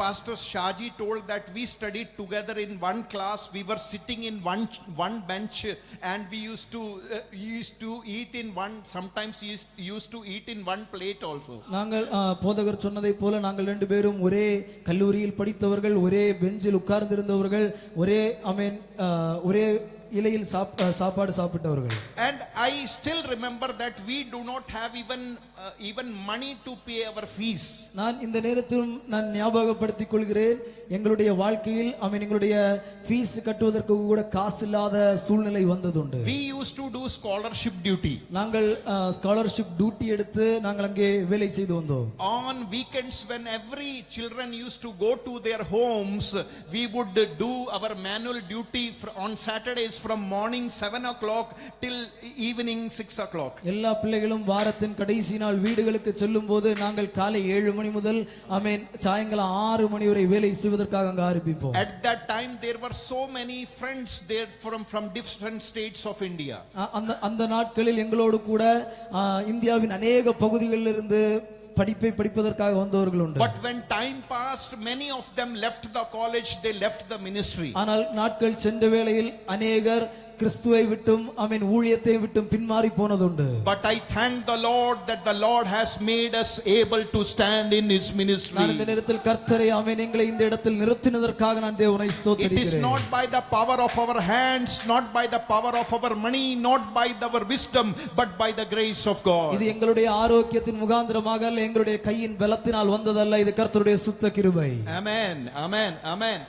Pastor Shaji told that we studied together in one class. We were sitting in one bench, and we used to eat in one. Sometimes used to eat in one plate also. நாங்கள் போதகர் சொன்னதை போல நாங்கள் ரெண்டு பேரும் ஒரே கல்லூரியில் படித்தவர்கள், ஒரே பெஞ்சில் உட்கார்ந்திருந்தவர்கள், ஒரே இலையில் சாப்பாடு சாப்பிட்டவர்கள். And I still remember that we do not have even money to pay our fees. நான் இந்த நேரத்தில் நான் ஞாபகப்படுத்திக் கொள்கிறேன், எங்களுடைய வாழ்க்கையில் எங்களுடைய ஃபீஸ் கட்டுவதற்கு கூட காசு இல்லாத சூழ்நிலை வந்ததுண்டு. We used to do scholarship duty. நாங்கள் ஸ்காலர்ஷிப் டியூட்டி எடுத்து நாங்கள் அங்கே வேலை செய்து வந்தோம். On weekends, when every children used to go to their homes, we would do our manual duty on Saturdays from morning 7 o'clock till evening 6 o'clock. எல்லா பிள்ளைகளும் வாரத்தின் கடைசி நாள் வீடுகளுக்கு செல்லும் போது நாங்கள் காலை 7 மணி முதல் சாயங்காலம் 6 மணி வரை வேலை செய்வதற்காக அங்கு ஆரம்பிப்போம். At that time there were so many friends there from different states of India. அந்த நாட்களில் எங்களோடு கூட இந்தியாவின் अनेक பகுதிகளில் இருந்து படிப்பை படிப்பதற்காக வந்தவர்கள் உண்டு. But when time passed, many of them left the college, they left the ministry. ஆனால் நாட்கள் சென்ற வேளையில் अनेகர் கிறிஸ்துவை விட்டும் ஊழியத்தை விட்டும் பின்மாறி போனதுண்டு. But I thank the Lord that the Lord has made us able to stand in his ministry. நான் இந்த நேரத்தில் கர்த்தரை எங்களை இந்த இடத்தில் நிறுத்தினதற்காக நான் தேவனை ஸ்தோத்திரிக்கிறேன். It is not by the power of our hands, not by the power of our money, not by our wisdom, but by the grace of God. இது எங்களுடைய ஆரோக்கியத்தின் முகாந்திரமாக அல்ல, எங்களுடைய கையின் பலத்தினால் வந்ததல்ல, இது கர்த்தருடைய சுத்த கிருபை. Amen, amen, amen.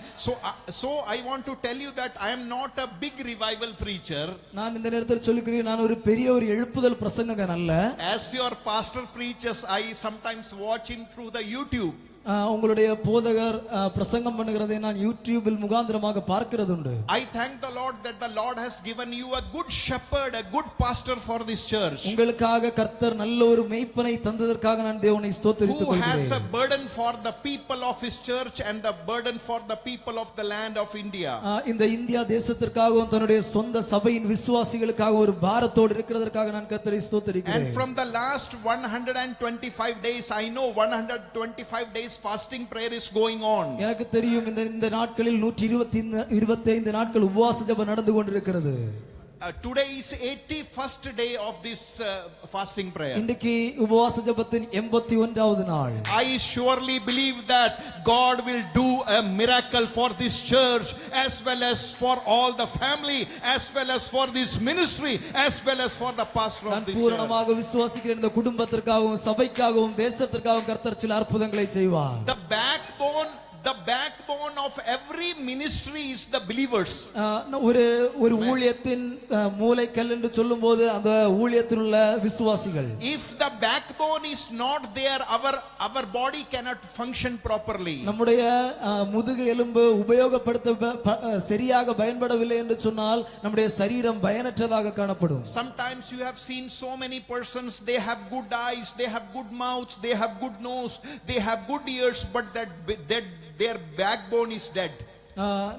So I want to tell you that I am not a big revival preacher. நான் இந்த நேரத்தில் சொல்லுகிறேன், நான் ஒரு பெரிய ஒரு எழுப்புதல் பிரசங்ககன் அல்ல. As your pastor preaches, I sometimes watch him through the YouTube. உங்களுடைய போதகர் பிரசங்கம் பண்ணுகிறதை நான் யூடியூபில் முகாந்திரமாக பார்க்கிறது உண்டு. I thank the Lord that the Lord has given you a good shepherd, a good pastor for this church. உங்களுக்காக கர்த்தர் நல்ல ஒரு மேய்ப்பனை தந்ததற்காக நான் தேவனை ஸ்தோத்திரித்துக் கொள்கிறேன். Who has a burden for the people of his church and the burden for the people of the land of India. இந்த India தேசத்திற்காகவும் தன்னுடைய சொந்த சபையின் விசுவாசிகளுக்காக ஒரு பாரத்தோடு இருக்கிறதற்காக நான் கர்த்தரை ஸ்தோத்திரிக்கிறேன். And from the last 125 days, I know 125 days fasting prayer is going on. எனக்கு தெரியும் இந்த நாட்களில் 125 நாட்கள் உபவாச ஜெபம் நடந்து கொண்டிருக்கிறது. Today is 81st day of this fasting prayer. இன்றைக்கு உபவாச ஜெபத்தின் 81வது நாள். I surely believe that God will do a miracle for this church, as well as for all the family, as well as for this ministry, as well as for the pastor of this church. நான் பூரணமாக விசுவாசிக்கிறேன், இந்த குடும்பத்திற்காகவும் சபைக்காகவும் தேசத்திற்காகவும் கர்த்தர் சில அற்புதங்களை செய்வார். The backbone of every ministry is the believers. ஒரு ஊழியத்தின் மூலைக்கல் என்று சொல்லும்போது அந்த ஊழியத்தில் உள்ள விசுவாசிகள். If the backbone is not there, our body cannot function properly. நம்முடைய முதுகு எலும்பு உபயோகப்படுத்த சரியாக பயன்படவில்லை என்று சொன்னால் நம்முடைய சரீரம் பயனற்றதாக காணப்படும். Sometimes you have seen so many persons, they have good eyes, they have good mouth, they have good nose, they have good ears, but their backbone is dead.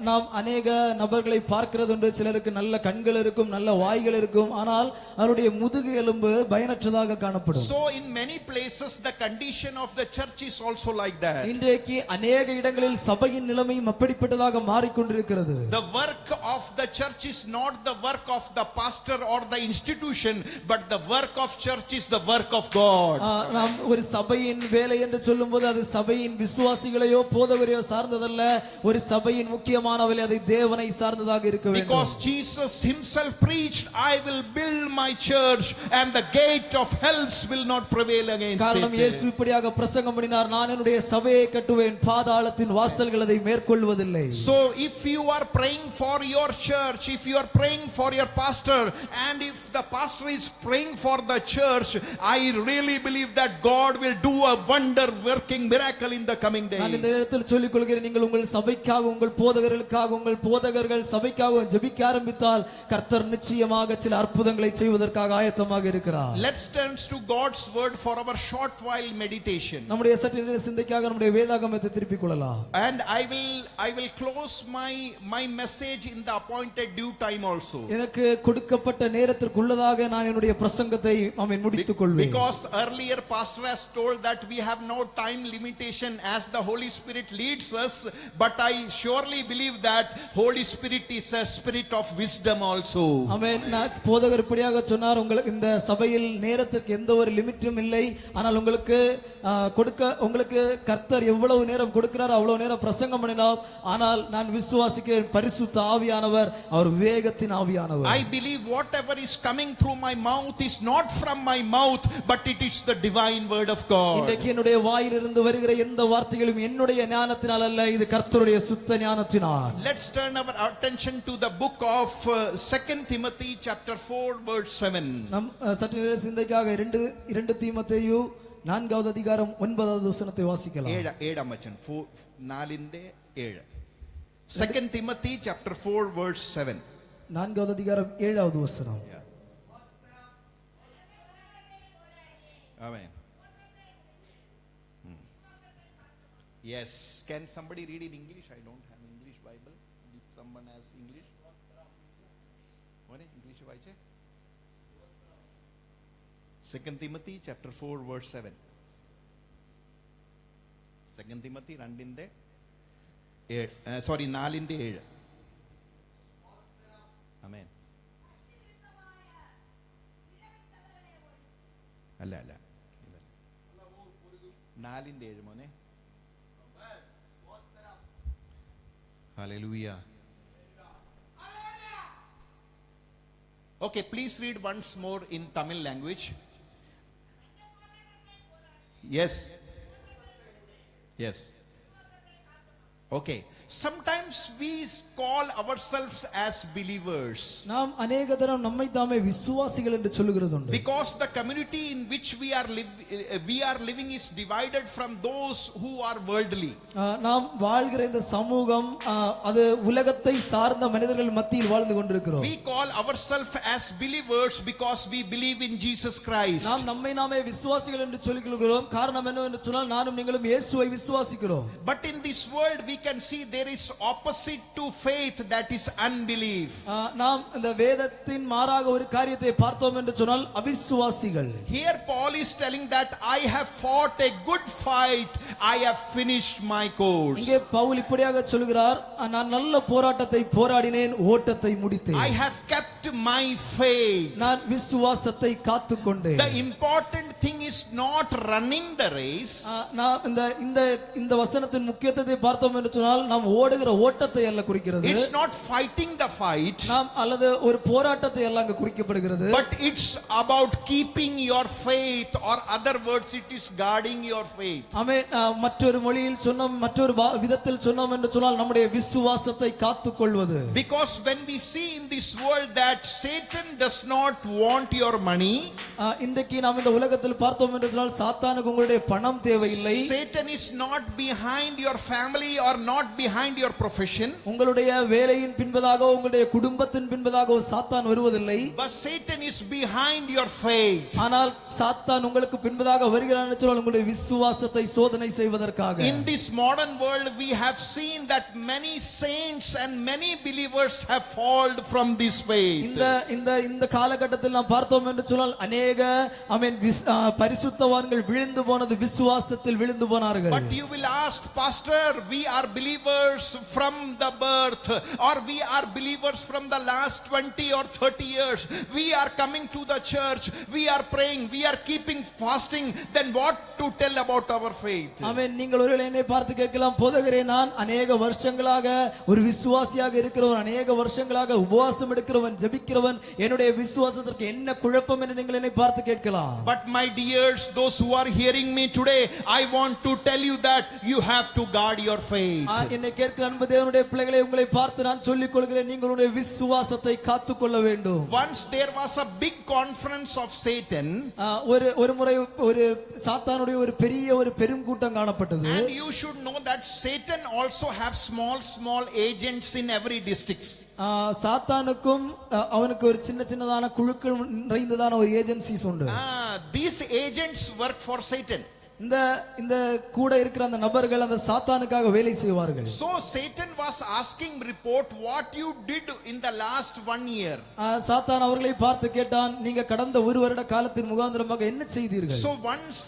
நாம் अनेक நபர்களை பார்க்கிறது உண்டு. சிலருக்கு நல்ல கண்கள் இருக்கும், நல்ல வாய்கள் இருக்கும், ஆனால் அவருடைய முதுகு எலும்பு பயனற்றதாக காணப்படும். So in many places the condition of the church is also like that. இன்றைக்கு अनेक இடங்களில் சபையின் நிலைமையும் அப்படிப்பட்டதாக மாறிக்கொண்டிருக்கிறது. The work of the church is not the work of the pastor or the institution, but the work of church is the work of God. நாம் ஒரு சபையின் வேலை என்று சொல்லும்போது அது சபையின் விசுவாசிகளையோ போதகரையோ சார்ந்ததல்ல, ஒரு சபையின் முக்கியமான வேலை அதை தேவனை சார்ந்ததாக இருக்க வேண்டும். Because Jesus himself preached, I will build my church and the gate of hell will not prevail against it. காரணம் இயேசு இப்படியாக பிரசங்கம் பண்ணினார், நான் என்னுடைய சபையை கட்டுவேன், பாதாளத்தின் வாசல்கள் அதை மேற்கொள்வதில்லை. So if you are praying for your church, if you are praying for your pastor, and if the pastor is praying for the church, I really believe that God will do a wonder working miracle in the coming days. நான் இந்த நேரத்தில் சொல்லிக் கொள்கிறேன், நீங்கள் உங்கள் சபைக்காக உங்கள் போதகர்களுக்காக உங்கள் போதகர்கள் சபைக்காக ஜெபிக்க ஆரம்பித்தால் கர்த்தர் நிச்சயமாக சில அற்புதங்களை செய்வதற்காக ஆயத்தமாக இருக்கிறார். Let's turn to God's word for our short while meditation. நம்முடைய சற்று நேர சிந்தைக்காக நம்முடைய வேதாகமத்தை திருப்பிக் கொள்ளலாம். And I will close my message in the appointed due time also. எனக்கு கொடுக்கப்பட்ட நேரத்திற்குள்ளதாக நான் என்னுடைய பிரசங்கத்தை முடித்துக் கொள்வேன். Because earlier pastor has told that we have no time limitation as the Holy Spirit leads us, but I surely believe that Holy Spirit is a spirit of wisdom also. ஆமென். போதகர் இப்படியாக சொன்னார், உங்களுக்கு இந்த சபையில் நேரத்துக்கு எந்த ஒரு லிமிட்டும் இல்லை. ஆனால் உங்களுக்கு கர்த்தர் எவ்வளவு நேரம் கொடுக்கிறார் அவ்வளவு நேரம் பிரசங்கம் பண்ணலாம். ஆனால் நான் விசுவாசிக்கிறேன் பரிசுத்த ஆவியானவர் அவர் வேகத்தின் ஆவியானவர். I believe whatever is coming through my mouth is not from my mouth, but it is the divine word of God. இன்றைக்கு என்னுடைய வாயிலிருந்து வருகிற எந்த வார்த்தைகளும் என்னுடைய ஞானத்தினால் அல்ல, இது கர்த்தருடைய சுத்த ஞானத்தினால். Let's turn our attention to the book of 2 Timothy chapter 4 verse 7. நம் சற்று நேர சிந்தைக்காக 2 தீமோத்தேயு 4வது அதிகாரம் 9வது வசனத்தை வாசிக்கலாம். 7 அம்மச்சன் 4 2 Timothy chapter 4 verse 7. 4வது அதிகாரம் 7வது வசனம். Amen. Yes, can somebody read in English? I don't have English Bible. If someone has English, what English vaaiche? 2 Timothy chapter 4 verse 7. 2 Timothy 2 sorry 4 7. Amen. അല്ല 4 7 മോനെ. Hallelujah. Okay, please read once more in Tamil language. Yes. Okay. Sometimes we call ourselves as believers. நாம் अनेक தரம் நம்மை தாமே விசுவாசிகள் என்று சொல்லுகிறது உண்டு. Because the community in which we are living is divided from those who are worldly. நாம் வாழ்கிற இந்த சமூகம் அது உலகத்தை சார்ந்த மனிதர்கள் மத்தியில் வாழ்ந்து கொண்டிருக்கிறோம். We call ourselves as believers because we believe in Jesus Christ. நாம் நம்மை நாமே விசுவாசிகள் என்று சொல்லிக் கொள்கிறோம். காரணம் என்னவென்று சொன்னால் நானும் நீங்களும் இயேசுவை விசுவாசிக்கிறோம். But in this world we can see there is opposite to faith, that is unbelief. நாம் இந்த வேதத்தின் மாறாக ஒரு காரியத்தை பார்த்தோம் என்று சொன்னால் அவிசுவாசிகள். Here Paul is telling that I have fought a good fight, I have finished my course. இங்கே பவுல் இப்படியாக சொல்கிறார், நான் நல்ல போராட்டத்தை போராடினேன், ஓட்டத்தை முடித்தேன். I have kept my faith. நான் விசுவாசத்தை காத்துக்கொண்டேன். The important thing is not running the race. நான் இந்த வசனத்தின் முக்கியத்துவத்தை பார்த்தோம் என்று சொன்னால் நாம் ஓடுகிற ஓட்டத்தை அல்ல குறிக்கிறது. It's not fighting the fight. நாம் அல்லது ஒரு போராட்டத்தை அல்ல அங்க குறிக்கப்படுகிறது. But it's about keeping your faith, or other words it is guarding your faith. ஆமென். மற்றொரு மொழியில் சொன்னோம், மற்றொரு விதத்தில் சொன்னோம் என்று சொன்னால் நம்முடைய விசுவாசத்தை காத்துக்கொள்வது. Because when we see in this world that Satan does not want your money, இன்றைக்கு நாம் இந்த உலகத்தில் பார்த்தோம் என்று சொன்னால் சாத்தானுக்கு உங்களுடைய பணம் தேவையில்லை. Satan is not behind your family or not behind your profession. உங்களுடைய வேலையின் பின்பதாக உங்களுடைய குடும்பத்தின் பின்பதாக சாத்தான் வருவதில்லை. But Satan is behind your faith. ஆனால் சாத்தான் உங்களுக்கு பின்பதாக வருகிறான் என்று சொன்னால் உங்களுடைய விசுவாசத்தை சோதனை செய்வதற்காக. In this modern world we have seen that many saints and many believers have fallen from this faith. இந்த காலகட்டத்தில் நாம் பார்த்தோம் என்று சொன்னால் अनेक பரிசுத்தவான்கள் விழுந்து போனது விசுவாசத்தில் விழுந்து போனார்கள். But you will ask, pastor, we are believers from the birth, or we are believers from the last 20 or 30 years. We are coming to the church, we are praying, we are keeping fasting. Then what to tell about our faith? ஆமென். நீங்கள் ஒருவேளை என்னை பார்த்து கேட்கலாம், போதகரே நான் अनेक வருஷங்களாக ஒரு விசுவாசியாக இருக்கிறவன், अनेक வருஷங்களாக உபவாசம் எடுக்கிறவன், ஜெபிக்கிறவன், என்னுடைய விசுவாசத்திற்கு என்ன குழப்பம் என்று நீங்கள் என்னை பார்த்து கேட்கலாம். But my dears, those who are hearing me today, I want to tell you that you have to guard your faith. என்னை கேட்கிற அன்பு தேவனுடைய பிள்ளைகளை உங்களை பார்த்து நான் சொல்லிக் கொள்கிறேன், நீங்களுடைய விசுவாசத்தை காத்துக்கொள்ள வேண்டும். Once there was a big conference of Satan. ஒரு முறை ஒரு சாத்தானுடைய தூதர்களுடைய ஒரு பெரிய ஒரு பெருங்கூட்டம் காணப்பட்டது. And you should know that Satan also have small agents in every district. சாத்தானுக்கும் அவனுக்கு ஒரு சின்னதான குழுக்கள் நிறைந்ததான ஒரு ஏஜென்சிஸ் உண்டு. These agents work for Satan. இந்த கூட இருக்கிற அந்த நபர்கள் அந்த சாத்தானுக்காக வேலை செய்வார்கள். So Satan was asking report what you did in the last 1 year. சாத்தான் அவர்களை பார்த்து கேட்டான், நீங்க கடந்த ஒரு வருட காலத்தின் முகாந்திரமாக என்ன செய்தீர்கள்? So once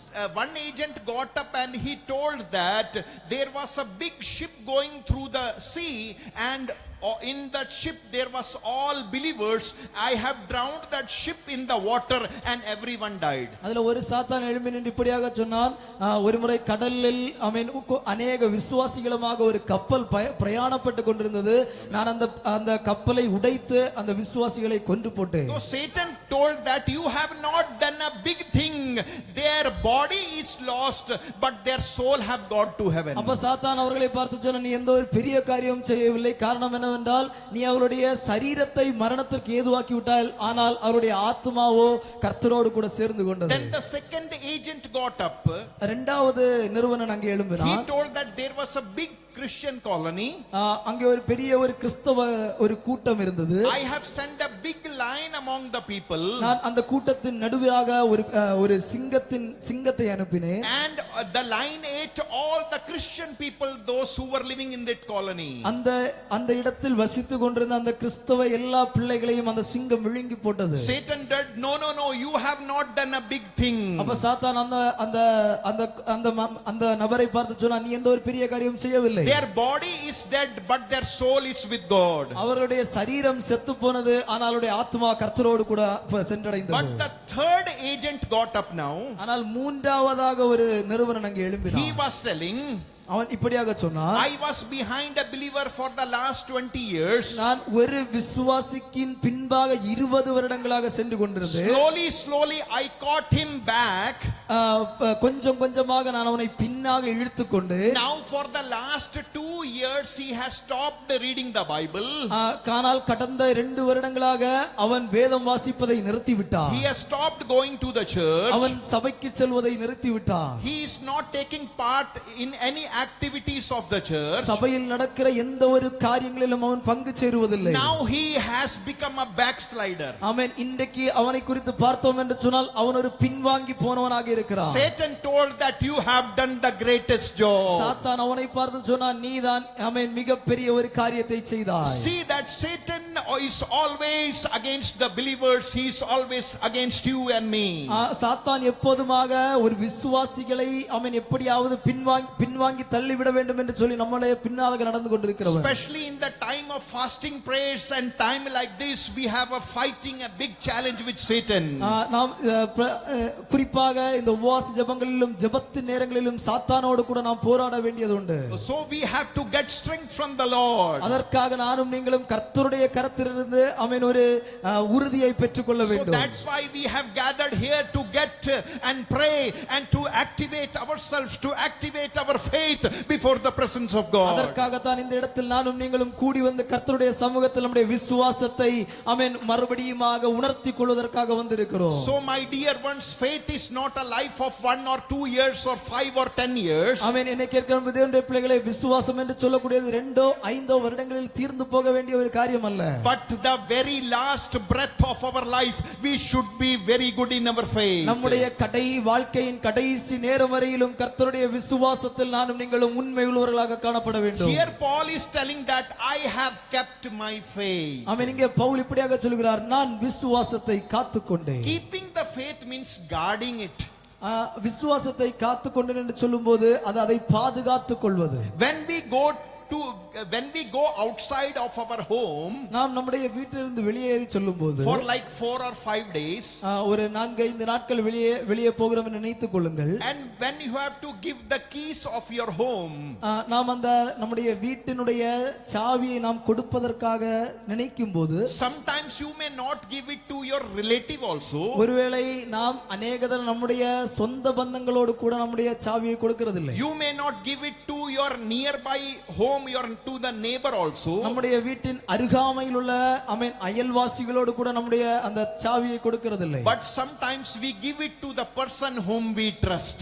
one agent got up and he told that there was a big ship going through the sea and in that ship there was all believers. I have drowned that ship in the water and everyone died. அதுல ஒரு சாத்தான் எழும்பி நின்று இப்படியாக சொன்னான், ஒரு முறை கடலில் அநேக விசுவாசிகளுமாக ஒரு கப்பல் பிரயாணப்பட்டு கொண்டிருந்தது. நான் அந்த கப்பலை உடைத்து அந்த விசுவாசிகளை கொன்று போட்டேன். So Satan told that you have not done a big thing. Their body is lost but their soul have got to heaven. அப்ப சாத்தான் அவர்களை பார்த்து சொன்னான், நீ எந்த ஒரு பெரிய காரியம் செய்யவில்லை. காரணம் என்ன என்றால், நீ அவருடைய சரீரத்தை மரணத்திற்கு ஏதுவாக்கி விட்டாய், ஆனால் அவருடைய ஆத்மாவோ கர்த்தரோடு கூட சேர்ந்து கொண்டது. Then the second agent got up. இரண்டாவது நிறுவனன் அங்கே எழும்பினான். He told that there was a big Christian colony. அங்கே ஒரு பெரிய ஒரு கிறிஸ்தவ ஒரு கூட்டம் இருந்தது. I have sent a big lion among the people. நான் அந்த கூட்டத்தின் நடுவாக ஒரு சிங்கத்தை அனுப்பினேன். And the lion ate all the Christian people, those who were living in that colony. அந்த இடத்தில் வசித்துக் கொண்டிருந்த அந்த கிறிஸ்தவ எல்லா பிள்ளைகளையும் அந்த சிங்கம் விழுங்கி போட்டது. Satan said, no, you have not done a big thing. அப்ப சாத்தான் அந்த நபரை பார்த்து சொன்னான், நீ எந்த ஒரு பெரிய காரியம் செய்யவில்லை. Their body is dead but their soul is with God. அவர்களுடைய சரீரம் செத்து போனது, ஆனால் அவருடைய ஆத்மா கர்த்தரோடு கூட சென்றடைந்தது. But the third agent got up now. ஆனால் மூன்றாவதாக ஒரு நிறுவனன் அங்கே எழும்பினான். He was telling, அவன் இப்படியாக சொன்னான், I was behind a believer for the last 20 years. நான் ஒரு விசுவாசிக்கின் பின்பாக 20 வருடங்களாக சென்று கொண்டிருந்தேன். Slowly I caught him back. கொஞ்சமாக நான் அவனை பின்னாக இழுத்துக்கொண்டு, now for the last 2 years he has stopped reading the Bible. ஆனால் கடந்த 2 வருடங்களாக அவன் வேதம் வாசிப்பதை நிறுத்திவிட்டான். He has stopped going to the church. அவன் சபைக்கு செல்வதை நிறுத்திவிட்டான். He is not taking part in any activities of the church. சபையில் நடக்கிற எந்த ஒரு காரியங்களிலும் அவன் பங்கு சேருவதில்லை. Now he has become a backslider. ஆமென். இன்றைக்கு அவனை குறித்து பார்த்தோம் என்று சொன்னால் அவன் ஒரு பின்வாங்கி போனவனாக இருக்கிறான். Satan told that you have done the greatest job. சாத்தான் அவனை பார்த்து சொன்னான், நீதான் ஆமென் மிகப்பெரிய ஒரு காரியத்தை செய்தாய். See that Satan is always against the believers. He is always against you and me. சாத்தான் எப்போதுமாக ஒரு விசுவாசிகளை அவன் எப்படியாவது பின்வாங்கி தள்ளிவிட வேண்டும் என்று சொல்லி நம்முடைய பின்னாக நடந்து கொண்டிருக்கிறவன். Especially in the time of fasting prayers and time like this, we have a fighting a big challenge with Satan. நாம் குறிப்பாக இந்த உபவாச ஜெபங்களிலும் ஜெபத்தின் நேரங்களிலும் சாத்தானோடு கூட நாம் போராட வேண்டியது உண்டு. So we have to get strength from the Lord. அதற்காக நானும் நீங்களும் கர்த்தருடைய கரத்திலிருந்து ஆமென் ஒரு உறுதியை பெற்றுக்கொள்ள வேண்டும். So that's why we have gathered here to get and pray and to activate ourselves, to activate our faith before the presence of God. அதற்காக தான் இந்த இடத்தில் நானும் நீங்களும் கூடி வந்து கர்த்தருடைய சமூகத்தில் நம்முடைய விசுவாசத்தை ஆமென் மறுபடியுமாக உணர்த்திக் கொள்வதற்காக வந்திருக்கிறோம். So my dear ones, faith is not a life of 1 or 2 years or 5 or 10 years. ஆமென். என்னை கேட்கிற தேவனுடைய பிள்ளைகளே, விசுவாசம் என்று சொல்லக்கூடியது 2 5 வருடங்களில் தீர்ந்து போக வேண்டிய ஒரு காரியம் அல்ல. But the very last breath of our life, we should be very good in our faith. நம்முடைய வாழ்க்கையின் கடைசி நேரம் வரையிலும் கர்த்தருடைய விசுவாசத்தில் நானும் நீங்களும் உண்மை உள்ளவர்களாக காணப்பட வேண்டும். Here Paul is telling that I have kept my faith. ஆமென். இங்கே பவுல் இப்படியாக சொல்கிறார், நான் விசுவாசத்தை காத்துக்கொண்டேன். Keeping the faith means guarding it. விசுவாசத்தை காத்துக்கொண்டேன் என்று சொல்லும்போது அது அதை பாதுகாத்துக் கொள்வது. When we go outside of our home, நாம் நம்முடைய வீட்டிலிருந்து வெளியேறி சொல்லும்போது for like 4 or 5 days, ஒரு 4-5 நாட்கள் வெளியே போகிறோம் என்று நினைத்துக் கொள்ளுங்கள். and when you have to give the keys of your home, நாம் அந்த நம்முடைய வீட்டினுடைய சாவியை நாம் கொடுப்பதற்காக நினைக்கும்போது sometimes you may not give it to your relative also. ஒருவேளை நாம் அநேகதர நம்முடைய சொந்த பந்தங்களோடு கூட நம்முடைய சாவியை கொடுக்கிறதில்லை. You may not give it to your nearby home, to the neighbor also. நம்முடைய வீட்டின் அருகாமையில் உள்ள ஆமென் அயல்வாசிகளோடு கூட நம்முடைய அந்த சாவியை கொடுக்கிறதில்லை. But sometimes we give it to the person whom we trust.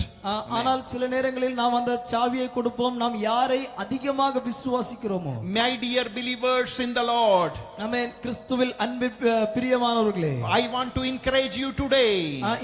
ஆனால் சில நேரங்களில் நாம் அந்த சாவியை கொடுப்போம் நாம் யாரை அதிகமாக விசுவாசிக்கிறோமோ. My dear believers in the Lord, ஆமென். கிறிஸ்துவில் அன்பு பிரியமானவர்களே, I want to encourage you today.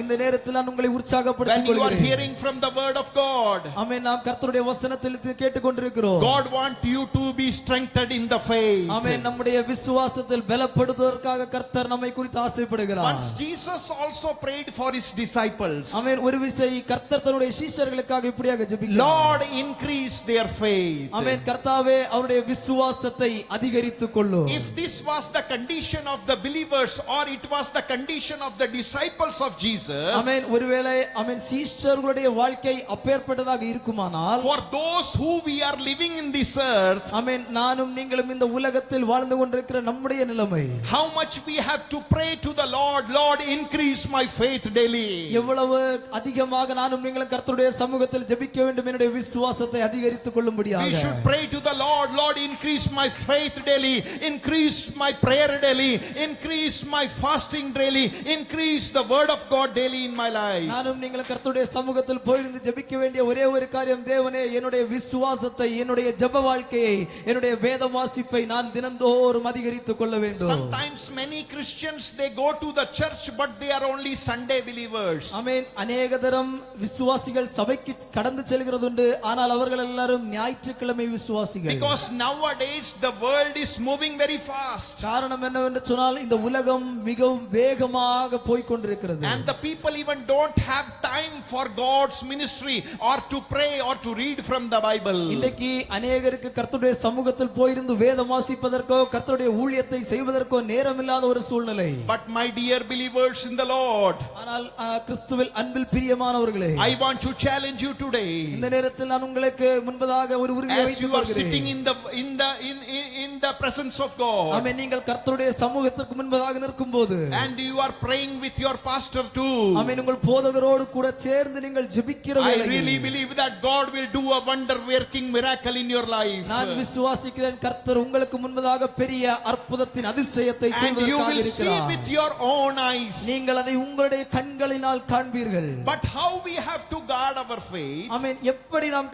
இந்த நேரத்தில் நான் உங்களை When உற்சாகப்படுத்திக் you are கொள்கிறேன். hearing from the word of God, ஆமென். நாம் கர்த்தருடைய வசனத்தில் கேட்டுக்கொண்டிருக்கிறோம். God wants you to be strengthened in the faith. ஆமென். நம்முடைய விசுவாசத்தில் பலப்படுவதற்காக கர்த்தர் நம்மை குறித்து ஆசைப்படுகிறார். Once Jesus also prayed for his disciples. ஆமென். ஒரு விசை கர்த்தர் தன்னுடைய சீஷர்களுக்காக இப்படியாக ஜெபித்தார். Lord, increase their faith. ஆமென். கர்த்தாவே அவருடைய விசுவாசத்தை அதிகரித்துக் கொள்ளும். If this was the condition of the believers or it was the condition of the disciples of Jesus, ஆமென். ஒருவேளை ஆமென் சீஷர்களுடைய வாழ்க்கை அப்பேற்பட்டதாக இருக்குமானால், for those who we are living in this earth, ஆமென், நானும் நீங்களும் இந்த உலகத்தில் வாழ்ந்து கொண்டிருக்கிற நம்முடைய நிலைமை, how much we have to pray to the Lord, Lord, increase my faith daily. எவ்வளவு அதிகமாக நானும் நீங்களும் கர்த்தருடைய சமூகத்தில் ஜெபிக்க வேண்டும் என்னுடைய விசுவாசத்தை அதிகரித்துக் கொள்ளும்படியாக. We should pray to the Lord, Lord, increase my faith daily, increase my prayer daily, increase my fasting daily, increase the word of God daily in my life. நானும் நீங்களும் கர்த்தருடைய சமூகத்தில் போயிருந்து ஜெபிக்க வேண்டிய ஒரே ஒரு காரியம், தேவனே என்னுடைய விசுவாசத்தை, என்னுடைய ஜெப வாழ்க்கையை, என்னுடைய வேத வாசிப்பை நான் தினந்தோறும் அதிகரித்துக் கொள்ள வேண்டும். Sometimes many Christians they go to the church but they are only Sunday believers. ஆமென். அநேக தரம் விசுவாசிகள் சபைக்கு கடந்து செல்கிறதுண்டு, ஆனால் அவர்கள் எல்லாரும் ஞாயிற்றுக்கிழமை விசுவாசிகள். Because nowadays the world is moving very fast. காரணம் என்னவென்று சொன்னால் இந்த உலகம் மிகவும் வேகமாக போய்க் கொண்டிருக்கிறது. And the people even don't have time for God's ministry or to pray or to read from the Bible. இன்றைக்கு அநேகருக்கு கர்த்தருடைய சமூகத்தில் போயிருந்து வேதம் வாசிப்பதற்கோ கர்த்தருடைய ஊழியத்தை செய்வதற்கோ நேரமில்லாத ஒரு சூழ்நிலை. But my dear believers in the Lord, ஆனால் கிறிஸ்துவில் அன்பில் பிரியமானவர்களே, I want to challenge you today. இந்த நேரத்தில் நான் உங்களுக்கு முன்பதாக ஒரு உறுதியை As வைத்துக் you are கொள்கிறேன். sitting in the presence of God, ஆமென். நீங்கள் கர்த்தருடைய சமூகத்திற்கு முன்பதாக நிற்கும்போது, and you are praying with your pastor too, ஆமென், உங்கள் போதகரோடு கூட சேர்ந்து நீங்கள் ஜெபிக்கிற I வேளையில் really believe that God will do a wonder working miracle in your life. நான் விசுவாசிக்கிறேன் கர்த்தர் உங்களுக்கு முன்பதாக பெரிய அற்புதத்தின் அதிசயத்தை And you செய்வதற்காக will see இருக்கிறார். with your own eyes. நீங்கள் அதை உங்களுடைய கண்களினால் காண்பீர்கள். But how we have to guard our faith? ஆமென். எப்படி நாம்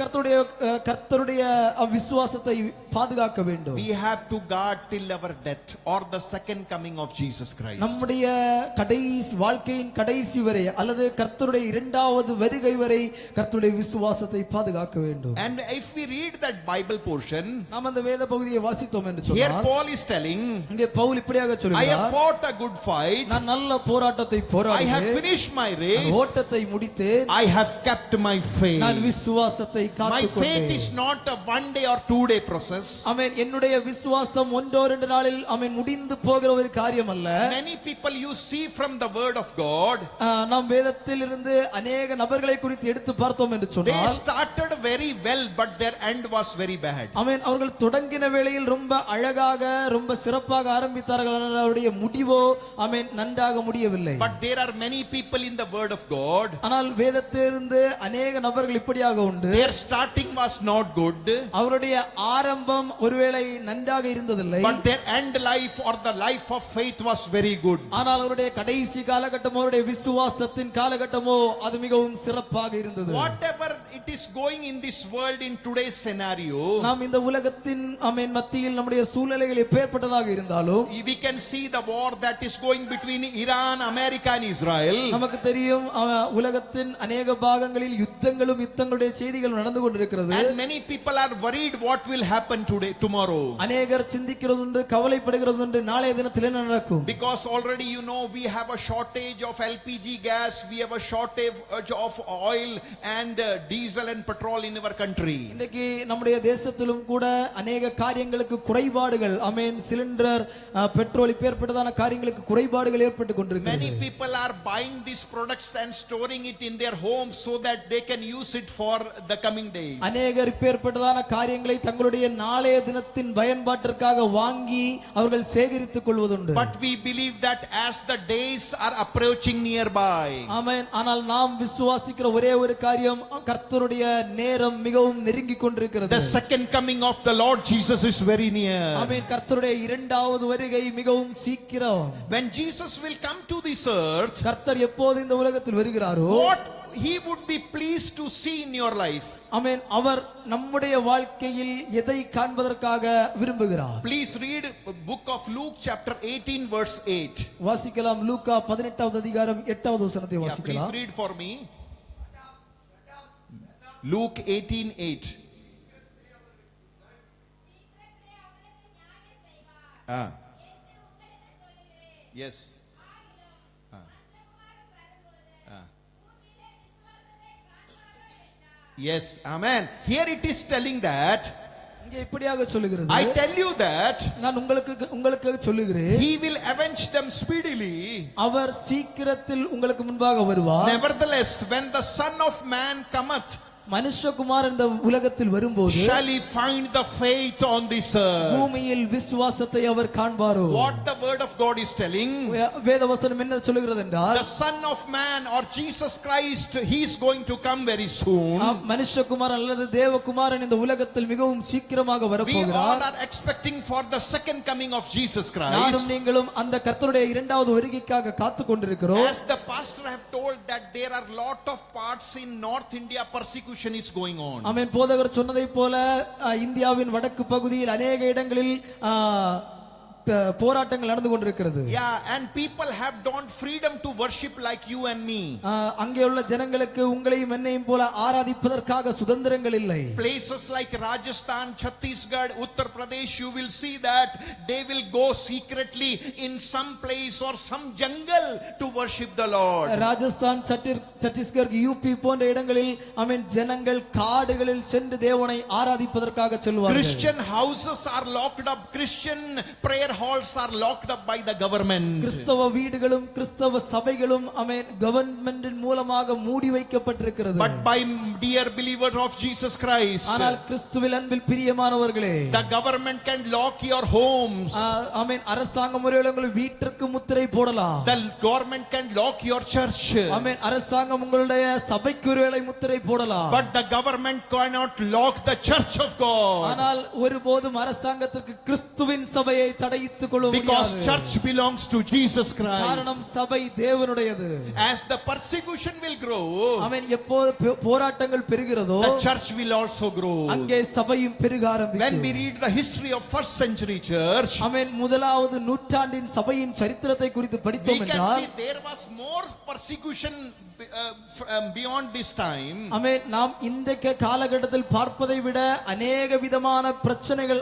கர்த்தருடைய விசுவாசத்தை பாதுகாக்க வேண்டும்? We have to guard till our death or the second coming of Jesus Christ. நம்முடைய கடைசி வாழ்க்கையின் கடைசி வரை அல்லது கர்த்தருடைய இரண்டாவது வருகை வரை கர்த்தருடைய விசுவாசத்தை பாதுகாக்க வேண்டும். And if we read that Bible portion, நாம் அந்த வேத பகுதியை வாசித்தோம் என்று here சொன்னால், Paul is telling, இங்கே பவுல் இப்படியாக I have சொல்கிறார், fought a good fight, நான் நல்ல போராட்டத்தை I have போராடினேன், finished my நான் race, ஓட்டத்தை முடித்தேன், I have kept my நான் faith. விசுவாசத்தை My காத்துக்கொண்டேன். faith is not a 1 day or 2 day process. ஆமென். என்னுடைய விசுவாசம் ஒன்றோ இரண்டு நாளில் ஆமென் முடிந்து போகிற ஒரு காரியம் அல்ல. Many people you see from the word of God, நாம் வேதத்தில் இருந்து அநேக நபர்களை குறித்து எடுத்து பார்த்தோம் என்று they சொன்னால், started very well but their end was very bad. ஆமென், அவர்கள் தொடங்கின வேளையில் ரொம்ப அழகாக ரொம்ப சிறப்பாக ஆரம்பித்தார்கள், ஆனால் அவருடைய முடிவோ ஆமென் நன்றாக முடியவில்லை. But there are many people in the word of God, ஆனால் வேதத்திலிருந்து அநேக நபர்கள் இப்படியாக உண்டு, their starting was not good, அவருடைய ஆரம்பம் ஒருவேளை நன்றாக இருந்ததில்லை, but their end life or the life of faith was very good. ஆனால் அவருடைய கடைசி காலகட்டம், அவருடைய விசுவாசத்தின் காலகட்டமோ அது மிகவும் சிறப்பாக இருந்தது. Whatever it is going in this world in today's scenario, நாம் இந்த உலகத்தின் ஆமென் மத்தியில் நம்முடைய சூழ்நிலைகள் எப்பேற்பட்டதாக இருந்தாலும், we can see the war that is going between Iran, America and Israel. நமக்கு தெரியும் உலகத்தின் அநேக பாகங்களில் யுத்தங்களுடைய செய்திகள் நடந்து கொண்டிருக்கிறது. And many people are worried what will happen tomorrow. அநேகர் சிந்திக்கிறதுண்டு, கவலைப்படுகிறதுண்டு, நாளைய தினத்தில் என்ன நடக்கும்? Because already you know we have a shortage of LPG gas, we have a shortage of oil and diesel and petrol in our country. இன்னைக்கு நம்முடைய தேசத்திலும் கூட அநேக காரியங்களுக்கு குறைபாடுகள், ஆமென், சிலிண்டர், பெட்ரோல் இப்பேற்பட்டதான காரியங்களுக்கு குறைபாடுகள் ஏற்பட்டு கொண்டிருக்கிறது. Many people are buying these products and storing it in their homes so that they can use it for the coming days. அநேகர் இப்பேற்பட்டதான காரியங்களை தங்களுடைய நாளைய தினத்தின் பயன்பாட்டிற்காக வாங்கி அவர்கள் சேகரித்துக் கொள்வதுண்டு. But we believe that as the days are approaching nearby, ஆமென். ஆனால் நாம் விசுவாசிக்கிற ஒரே ஒரு காரியம், கர்த்தருடைய நேரம் மிகவும் நெருங்கிக் கொண்டிருக்கிறது. the second coming of the Lord Jesus is very near. ஆமென். கர்த்தருடைய இரண்டாவது வருகை மிகவும் சீக்கிரம். When Jesus will come to this earth, கர்த்தர் எப்போது இந்த உலகத்தில் வருகிறாரோ, what he would be pleased to see in your life? ஆமென். அவர் நம்முடைய வாழ்க்கையில் எதை காண்பதற்காக விரும்புகிறார்? Please read book of Luke chapter 18 verse 8. வாசிக்கலாம். லூக்கா 18வது அதிகாரம் 8வது வசனத்தை Yeah, please வாசிக்கலாம். read for me. Luke 18:8. Yes. Yes, amen. Here it is telling that, இங்கே இப்படியாக சொல்லுகிறது. I tell you that நான் உங்களுக்கு சொல்லுகிறேன். he will avenge them speedily. அவர் சீக்கிரத்தில் உங்களுக்கு முன்பாக வருவார். Nevertheless, when the Son of Man cometh, மனுஷகுமாரன் இந்த உலகத்தில் வரும்போது shall he find the faith on this earth? பூமியில் விசுவாசத்தை அவர் காண்பாரோ? What the word of God is telling, வேதவசனம் என்ன சொல்லுகிறது என்றால், the Son of Man or Jesus Christ, he is going to come very soon. மனுஷகுமாரன் அல்லது தேவகுமாரன் இந்த உலகத்தில் மிகவும் சீக்கிரமாக We all வரப்போகிறார். are expecting for the second coming of Jesus Christ. நானும் நீங்களும் அந்த கர்த்தருடைய இரண்டாவது வருகைக்காக காத்துக் கொண்டிருக்கிறோம். As the pastor have told that there are lot of parts in North India, persecution is going on. ஆமென். போதகர் சொன்னதைப் போல இந்தியாவின் வடக்கு பகுதியில் அநேக இடங்களில் போராட்டங்கள் நடந்து கொண்டிருக்கிறது. Yeah, and people have don't freedom to worship like you and me. அங்கே உள்ள ஜனங்களுக்கு உங்களையும் என்னையும் போல ஆராதிப்பதற்காக சுதந்திரங்கள் இல்லை. Places like Rajasthan, Chhattisgarh, Uttar Pradesh, you will see that they will go secretly in some place or some jungle to worship the Lord. Rajasthan, Chhattisgarh, UP போன்ற இடங்களில் ஆமென் ஜனங்கள் காடுகளில் சென்று தேவனை ஆராதிப்பதற்காக செல்வார்கள். Christian houses are locked up. Christian prayer halls are locked up by the government. கிறிஸ்தவ வீடுகளும் கிறிஸ்தவ சபைகளும் ஆமென் கவர்மெண்டின் மூலமாக மூடி வைக்கப்பட்டிருக்கிறது. But by dear believer of Jesus Christ, ஆனால் கிறிஸ்துவில் அன்பில் பிரியமானவர்களே, the government can lock your homes. ஆமென் அரசாங்கம் ஒருவேளை உங்கள் வீட்டிற்கு முத்திரை போடலாம். The government can lock your church. ஆமென் அரசாங்கம் உங்களுடைய சபைக்கு ஒருவேளை முத்திரை போடலாம். But the government cannot lock the church of God. ஆனால் ஒருபோதும் அரசாங்கத்திற்கு கிறிஸ்துவின் சபையை தடையிட்டுக் கொள்ள முடியாது. Because church belongs to Jesus Christ. காரணம் சபை தேவனுடையது. As the persecution will grow, ஆமென் எப்போது போராட்டங்கள் பெருகிறதோ the church will also grow. அங்கே சபையும் பெருக ஆரம்பிக்கும். When we read the history of first century church, ஆமென் முதலாவது நூற்றாண்டின் சபையின் சரித்திரத்தை குறித்து we படித்தோம் can என்றால் see there was more persecution beyond this time. ஆமென் நாம் இந்த காலகட்டத்தில் பார்ப்பதை விட அநேக விதமான பிரச்சனைகள்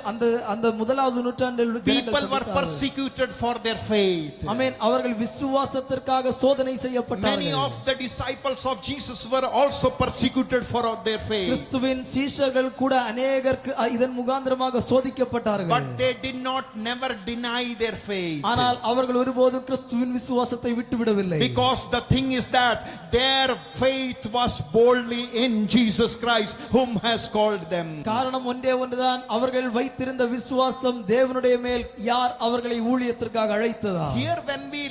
அந்த முதலாவது நூற்றாண்டில் People were persecuted for their faith. ஆமென் அவர்கள் விசுவாசத்திற்காக சோதனை Many செய்யப்பட்டார்கள். of the disciples of Jesus were also persecuted for their faith. கிறிஸ்துவின் சீஷர்கள் கூட அநேகர் இதன் முகாந்திரமாக சோதிக்கப்பட்டார்கள். But they did not never deny their faith. ஆனால் அவர்கள் ஒருபோதும் கிறிஸ்துவின் விசுவாசத்தை விட்டுவிடவில்லை. Because the thing is that their faith was boldly in Jesus Christ whom has called them. காரணம் ஒன்றே ஒன்றுதான், அவர்கள் வைத்திருந்த விசுவாசம் தேவனுடைய மேல் யார் அவர்களை ஊழியத்திற்காக அழைத்ததா. Here when we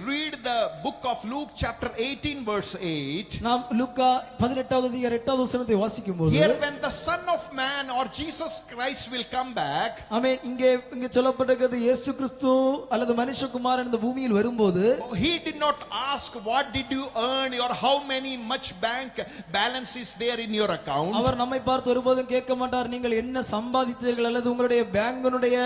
read the book of Luke chapter 18 verse 8, நாம் லூக்கா 18வது அதிகாரம் 8வது வசனத்தை வாசிக்கும்போது, here when the Son of Man or Jesus Christ will come back, ஆமென் இங்கே சொல்லப்பட்டிருக்கிறது இயேசு கிறிஸ்து அல்லது மனுஷகுமாரன் இந்த பூமியில் வரும்போது he did not ask what did you earn or how many much bank balance is there in your account. அவர் நம்மை பார்த்து ஒருபோதும் கேட்க மாட்டார், நீங்கள் என்ன சம்பாதித்தீர்கள் அல்லது உங்களுடைய பேங்கினுடைய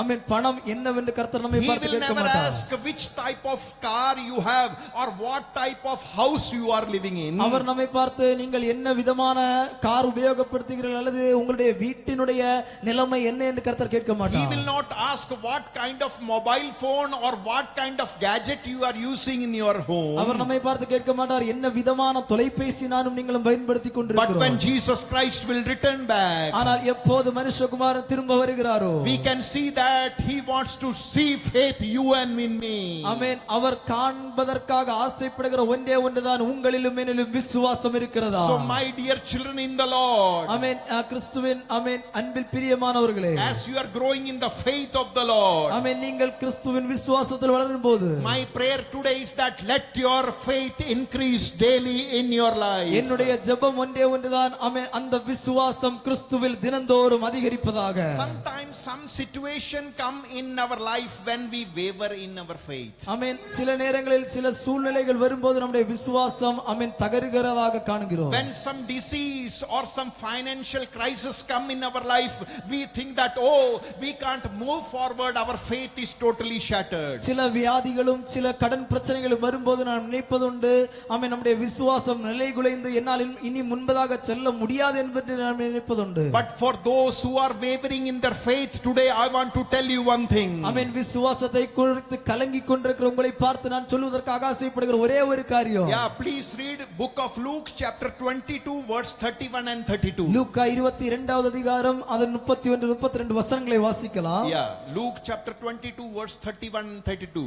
ஆமென் பணம் என்னவென்று கர்த்தர் நம்மை He பார்த்து will கேட்க never மாட்டார். ask which type of car you have or what type of house you are living in. அவர் நம்மை பார்த்து நீங்கள் என்ன விதமான கார் உபயோகப்படுத்துகிறீர்கள் அல்லது உங்களுடைய வீட்டினுடைய நிலைமை என்ன என்று கர்த்தர் கேட்க He மாட்டார். will not ask what kind of mobile phone or what kind of gadget you are using in your home. அவர் நம்மை பார்த்து கேட்க மாட்டார், என்ன விதமான தொலைபேசி நானும் நீங்களும் பயன்படுத்திக் But when கொண்டிருக்கிறோம். Jesus Christ will return back, ஆனால் எப்போது மனுஷகுமாரன் திரும்ப வருகிறாரோ we can see that he wants to see faith you and in me. ஆமென் அவர் காண்பதற்காக ஆசைப்படுகிற ஒன்றே ஒன்றுதான், உங்களிலும் என்னிலும் விசுவாசம் இருக்கிறதா. So my dear children in the Lord, ஆமென் கிறிஸ்துவின் ஆமென் அன்பில் பிரியமானவர்களே, as you are growing in the faith of the Lord, ஆமென் நீங்கள் கிறிஸ்துவின் விசுவாசத்தில் வளரும்போது my prayer today is that let your faith increase daily in your life. என்னுடைய ஜெபம் ஒன்றே ஒன்றுதான், ஆமென் அந்த விசுவாசம் கிறிஸ்துவில் தினந்தோறும் அதிகரிப்பதாக. Sometimes some situation come in our life when we waver in our faith. ஆமென். சில நேரங்களில் சில சூழ்நிலைகள் வரும்போது நம்முடைய விசுவாசம் ஆமென் தகருகிறதாக காண்கிறோம். When some disease or some financial crisis come in our life, we think that, oh, we can't move forward, our faith is totally shattered. சில வியாதிகளும் சில கடன் பிரச்சனைகளும் வரும்போது நாம் நினைப்பதுண்டு ஆமென் நம்முடைய விசுவாசம் நிலைகுலைந்து என்னால் இனி முன்பதாக செல்ல முடியாது என்று நாம் நினைப்பதுண்டு. But for those who are wavering in their faith today, I want to tell you one thing. ஆமென். விசுவாசத்தை குறித்து கலங்கிக் கொண்டிருக்கிற உங்களை பார்த்து நான் சொல்வதற்காக ஆசைப்படுகிற ஒரே ஒரு காரியம். Yeah, please read book of Luke chapter 22 verse 31 and 32. லூக்கா 22வது அதிகாரம் அதன் 31 32 வசனங்களை வாசிக்கலாம். Yeah, Luke chapter 22 verse 31 and 32.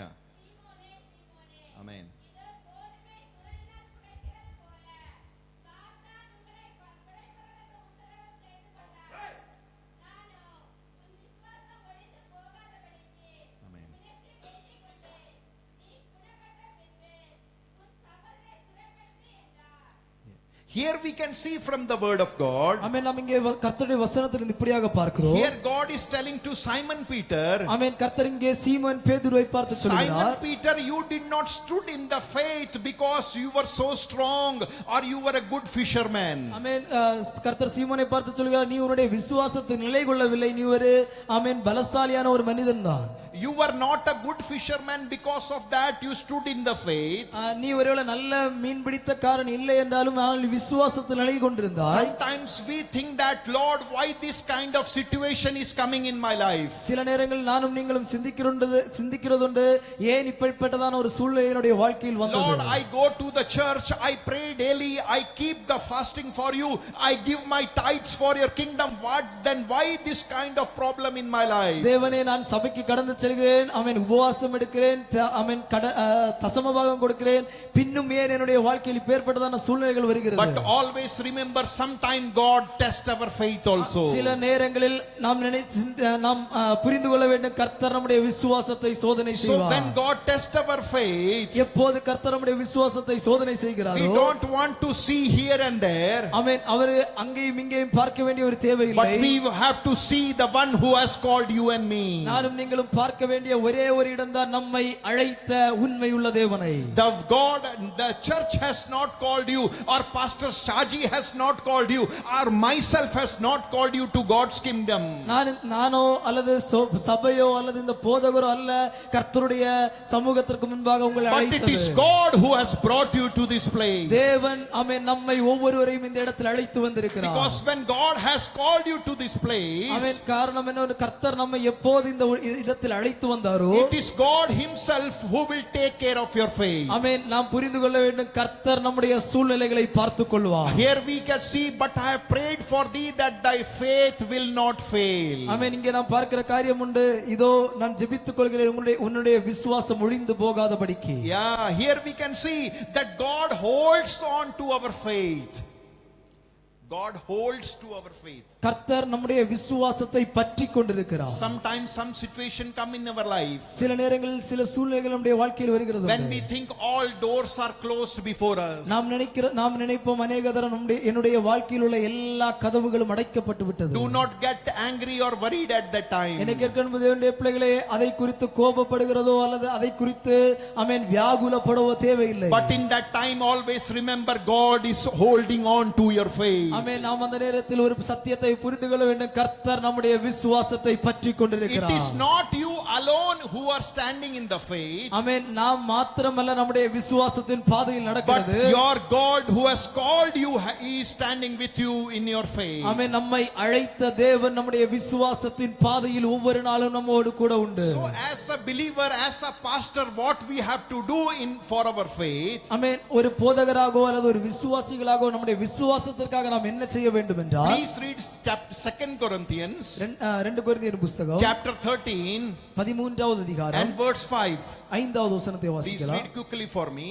Yeah. Amen. Here we can see from the word of God. ஆமென். நாம் இங்கே கர்த்தருடைய வசனத்திலிருந்து இப்படியாக பார்க்கிறோம். Here God is telling to Simon Peter. ஆமென். கர்த்தர் இங்கே சீமோன் பேதுருவை பார்த்து சொல்கிறார். Simon Peter, you did not stood in the faith because you were so strong or you were a good fisherman. ஆமென். கர்த்தர் சீமோனை பார்த்து சொல்கிறார், நீ உன்னுடைய விசுவாசத்தில் நிலை கொள்ளவில்லை, நீ ஒரு ஆமென் பலசாலியான ஒரு மனிதன் தான். You were not a good fisherman, because of that you stood in the faith. நீ ஒருவேளை நல்ல மீன் பிடித்தக்காரன் இல்லை என்றாலும் ஆனால் விசுவாசத்தில் நிலை கொண்டிருந்தாய். Sometimes we think that, Lord, why this kind of situation is coming in my life? சில நேரங்களில் நானும் நீங்களும் சிந்திக்கிறதுண்டு ஏன் இப்படிப்பட்டதான ஒரு சூழ்நிலை என்னுடைய வாழ்க்கையில் வந்தது. Lord, I go to the church, I pray daily, I keep the fasting for you, I give my tithes for your kingdom. What then? Why this kind of problem in my life? தேவனே, நான் சபைக்கு கடந்து செல்கிறேன், ஆமென், உபவாசம் எடுக்கிறேன், ஆமென், தசமபாகம் கொடுக்கிறேன், பின்னும் ஏன் என்னுடைய வாழ்க்கையில் இப்பேற்பட்டதான சூழ்நிலைகள் வருகிறது? But always remember, sometime God tests our faith also. சில நேரங்களில் நாம் புரிந்து கொள்ள வேண்டும், கர்த்தர் நம்முடைய விசுவாசத்தை சோதனை So செய்வார். when God tests our faith, எப்போது கர்த்தர் நம்முடைய விசுவாசத்தை சோதனை we செய்கிறாரோ, don't want to see here and there, ஆமென், அவர் அங்கேயும் இங்கேயும் பார்க்க வேண்டிய ஒரு தேவை but இல்லை. we have to see the one who has called you and me. நானும் நீங்களும் பார்க்க வேண்டிய ஒரே ஒரு இடம்தான் நம்மை அழைத்த உண்மையுள்ள தேவனை. The church has not called you, or Pastor Shaji has not called you, or myself has not called you to God's kingdom. நானோ அல்லது சபையோ அல்லது இந்த போதகரோ அல்ல கர்த்தருடைய சமூகத்திற்கு முன்பாக உங்களை But it is அழைத்தது. God who has brought you to this place. தேவன் ஆமென் நம்மை ஒவ்வொருவரையும் இந்த இடத்தில் அழைத்து வந்திருக்கிறார். Because when God has called you to this place, ஆமென், காரணம் என்ன? கர்த்தர் நம்மை எப்போது இந்த இடத்தில் அழைத்து வந்தாரோ, it is God himself who will take care of your faith. ஆமென், நாம் புரிந்து கொள்ள வேண்டும், கர்த்தர் நம்முடைய சூழ்நிலைகளை பார்த்துக் கொள்வார். Here we can see, but I have prayed for thee that thy faith will not fail. ஆமென், இங்கே நாம் பார்க்கிற காரியம் உண்டு. இதோ நான் ஜெபித்துக் கொள்கிறேன், உன்னுடைய விசுவாசம் ஒழிந்து போகாதபடிக்கு. Yeah, here we can see that God holds on to our faith. God holds to our faith. கர்த்தர் நம்முடைய விசுவாசத்தை பற்றி கொண்டிருக்கிறார். Sometimes some situation come in our life, சில நேரங்களில் சில சூழ்நிலைகள் நம்முடைய வாழ்க்கையில் வருகிறது. when we think all doors are closed before us. நாம் நினைப்போம் அநேக தரம் என்னுடைய வாழ்க்கையில் உள்ள எல்லா கதவுகளும் அடைக்கப்பட்டு விட்டது. Do not get angry or worried at that time. என்னை கேட்கும் தேவனுடைய பிள்ளைகளே, அதை குறித்து கோபப்படுகிறதோ அல்லது அதை குறித்து ஆமென் வியாகுலப்படவோ தேவையில்லை. But in that time always remember, God is holding on to your faith. ஆமென், நாம் அந்த நேரத்தில் ஒரு சத்தியத்தை புரிந்து கொள்ள வேண்டும், கர்த்தர் நம்முடைய விசுவாசத்தை பற்றி கொண்டிருக்கிறார். It is not you alone who are standing in the faith. ஆமென், நாம் மாத்திரமல்ல நம்முடைய விசுவாசத்தின் பாதையில் But நடக்கிறது. your God who has called you, he is standing with you in your faith. ஆமென், நம்மை அழைத்த தேவன் நம்முடைய விசுவாசத்தின் பாதையில் ஒவ்வொரு நாளும் நம்மோடு கூட உண்டு. So as a believer, as a pastor, what we have to do for our faith? ஆமென், ஒரு போதகராகவோ அல்லது ஒரு விசுவாசிகளாகவோ நம்முடைய விசுவாசத்திற்காக நாம் என்ன செய்ய வேண்டும் என்றால், Please read 2 Corinthians 2 கொரிந்தியர் புத்தகம் chapter 13 13வது அதிகாரம் and verse 5. 5வது வசனத்தை Please வாசிக்கலாம். read quickly for me.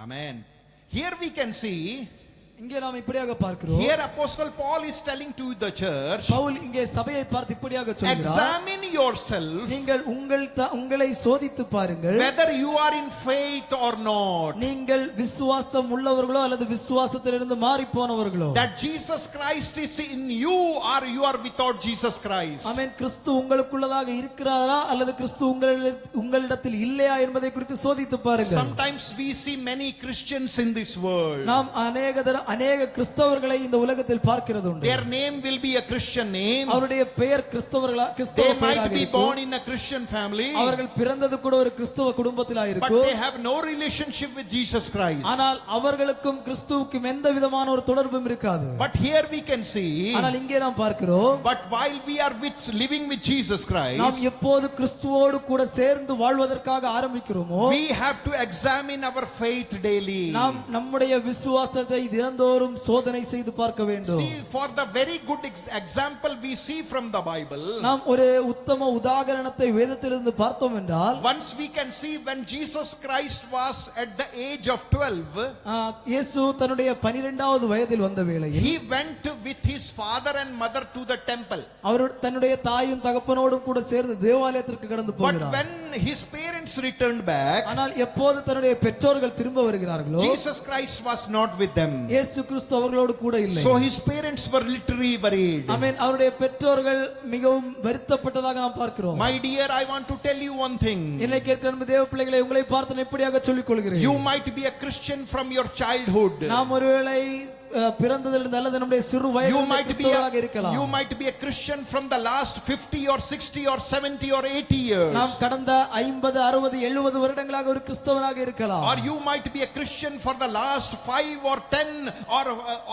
Amen. Here we can see இங்கே நாம் இப்படியாக பார்க்கிறோம். Here Apostle Paul is telling to the church, Pavul இங்கே சபையை பார்த்து இப்படியாக சொல்கிறார், examine yourself நீங்கள் உங்களை சோதித்து பாருங்கள், whether you are in faith or not, நீங்கள் விசுவாசம் உள்ளவர்களோ அல்லது விசுவாசத்திலிருந்து மாறி போனவர்களோ, that Jesus Christ is in you or you are without Jesus Christ. ஆமென். கிறிஸ்து உங்களுக்குள்ளதாக இருக்கிறாரா அல்லது கிறிஸ்து உங்களிடத்தில் இல்லையா என்பதை குறித்து சோதித்து பாருங்கள். Sometimes we see many Christians in this world. நாம் அநேக கிறிஸ்தவர்களை இந்த உலகத்தில் பார்க்கிறது உண்டு. Their name will be a Christian name. அவருடைய பெயர் கிறிஸ்தவ They might பெயராக be இருக்கும். born in a Christian family, அவர்கள் பிறந்தது கூட ஒரு கிறிஸ்தவ குடும்பத்திலா but இருக்கும். they have no relationship with Jesus Christ. ஆனால் அவர்களுக்கும் கிறிஸ்துவுக்கும் எந்த விதமான ஒரு தொடர்பும் இருக்காது. But here we can see, ஆனால் இங்கே நாம் பார்க்கிறோம், but while we are living with Jesus நாம் Christ, எப்போது கிறிஸ்துவோடு கூட சேர்ந்து வாழ்வதற்காக ஆரம்பிக்கிறோமோ, we have to examine our faith daily. நாம் நம்முடைய விசுவாசத்தை தினந்தோறும் சோதனை செய்து பார்க்க வேண்டும். See, for the very good example we see from the Bible, நாம் ஒரு உத்தம உதாரணத்தை வேதத்திலிருந்து பார்த்தோம் என்றால், once we can see when Jesus Christ was at the age of 12, இயேசு தன்னுடைய 12வது வயதில் வந்த வேளையில் he went with his father and mother to the temple. அவர் தன்னுடைய தாயும் தகப்பனோடும் கூட சேர்ந்து தேவாலயத்திற்கு கடந்து But போகிறார். when his parents returned back, ஆனால் எப்போது தன்னுடைய பெற்றோர்கள் திரும்ப வருகிறார்களோ, Jesus Christ was not with them. இயேசு கிறிஸ்து அவர்களோடு கூட இல்லை. So his parents were literally worried. ஆமென். அவருடைய பெற்றோர்கள் மிகவும் வருத்தப்பட்டதாக நாம் பார்க்கிறோம். My dear, I want to tell you one thing. என்னை கேட்கிற அன்பு தேவ பிள்ளைகளை, உங்களை பார்த்து நான் இப்படியாக சொல்லிக் கொள்கிறேன். You might be a Christian from your childhood. நாம் ஒருவேளை பிறந்ததிலிருந்து அல்லது நம்முடைய சிறு வயதிலிருந்து கிறிஸ்தவராக இருக்கலாம். You might be a Christian from the last 50 or 60 or 70 or 80 years. நாம் கடந்த 50 60 70 வருடங்களாக ஒரு கிறிஸ்தவனாக இருக்கலாம். Or you might be a Christian for the last 5 or 10